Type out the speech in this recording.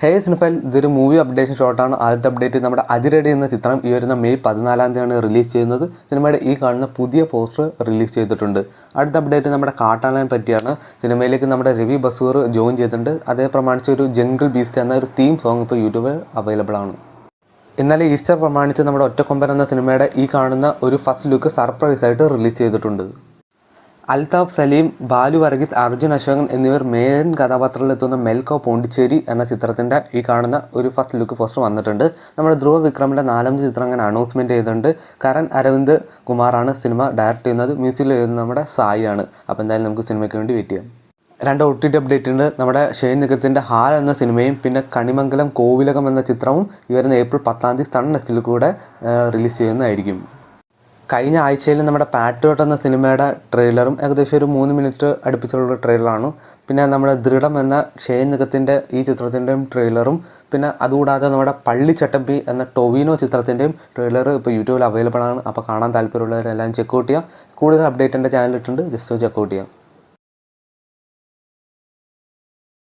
ഹേ cinephile ഇതൊരു movie updation ഷോട്ടാണ്. ആദ്യത്തെ update നമ്മുടെ അതിരടി എന്ന ചിത്രം ഈ വരുന്ന മെയ് 14 റിലീസ് ചെയ്യുന്നത്. സിനിമയുടെ ഈ കാണുന്ന പുതിയ പോസ്റ്റർ റിലീസ് ചെയ്തിട്ടുണ്ട്. അടുത്ത അപ്ഡേറ്റ് നമ്മുടെ കാട്ടാളനെ പറ്റിയാണ്. സിനിമയിലേക്ക് നമ്മുടെ രവി ബസൂർ ജോയിൻ ചെയ്തിട്ടുണ്ട്. അതേ പ്രമാണിച്ച് ഒരു ജംഗിൾ ബീസ്റ്റ് എന്ന ഒരു തീം സോങ് ഇപ്പോൾ യൂട്യൂബിൽ അവൈലബിൾ ആണ്. ഇന്നലെ ഈസ്റ്റർ പ്രമാണിച്ച് നമ്മുടെ ഒറ്റക്കൊമ്പൻ എന്ന സിനിമയുടെ ഈ കാണുന്ന ഒരു ഫസ്റ്റ് ലുക്ക് സർപ്രൈസ് ആയിട്ട് റിലീസ് ചെയ്തിട്ടുണ്ട്. അൽതാഫ് സലീം, ബാലു വർഗീസ്, അർജുൻ അശോകൻ എന്നിവർ മെയിൻ കഥാപാത്രത്തിലെത്തുന്ന മെൽക്കോ പോണ്ടിച്ചേരി എന്ന ചിത്രത്തിൻ്റെ ഈ കാണുന്ന ഒരു ഫസ്റ്റ് ലുക്ക് പോസ്റ്റർ വന്നിട്ടുണ്ട്. നമ്മുടെ ധ്രുവ വിക്രമിൻ്റെ 4ാമത്തെ ചിത്രം അങ്ങനെ അനൗൺസ്മെൻറ്റ് ചെയ്തിട്ടുണ്ട്. കരൺ അരവിന്ദ് കുമാറാണ് സിനിമ ഡയറക്റ്റ് ചെയ്യുന്നത്. മ്യൂസിക്കിൽ എഴുതുന്നത് നമ്മുടെ സായി ആണ്. അപ്പോൾ എന്തായാലും നമുക്ക് സിനിമയ്ക്ക് വേണ്ടി വെയിറ്റ് ചെയ്യാം. 2 OTT അപ്ഡേറ്റ് ഉണ്ട്. നമ്മുടെ ഷെയ്ൻ നിഗത്തിൻ്റെ ഹാൽ എന്ന സിനിമയും പിന്നെ കണിമംഗലം കോവിലകം എന്ന ചിത്രവും ഈ വരുന്ന ഏപ്രിൽ 10 സൺ നെക്സ്റ്റിൽ കൂടെ റിലീസ് ചെയ്യുന്നതായിരിക്കും. കഴിഞ്ഞ ആഴ്ചയിൽ നമ്മുടെ പാട്രിയോട്ട് എന്ന സിനിമയുടെ ട്രെയിലറും ഏകദേശം ഒരു 3 മിനിറ്റ് അടുപ്പിച്ചുള്ള ട്രെയിലറാണ്. പിന്നെ നമ്മുടെ ദൃഢം എന്ന ഷെയ്ൻ നിഗത്തിൻ്റെ ഈ ചിത്രത്തിൻ്റെയും ട്രെയിലറും പിന്നെ അതുകൂടാതെ നമ്മുടെ പള്ളിച്ചട്ടമ്പി എന്ന ടൊവിനോ ചിത്രത്തിൻ്റെയും ട്രെയിലർ ഇപ്പോൾ യൂട്യൂബിൽ അവൈലബിൾ ആണ്. അപ്പോൾ കാണാൻ താല്പര്യമുള്ളവരെല്ലാം ചെക്കൗട്ട് ചെയ്യുക. കൂടുതൽ അപ്ഡേറ്റ് എൻ്റെ ചാനലിട്ടുണ്ട്, ജസ്റ്റ് ചെക്കൗട്ട് ചെയ്യാം.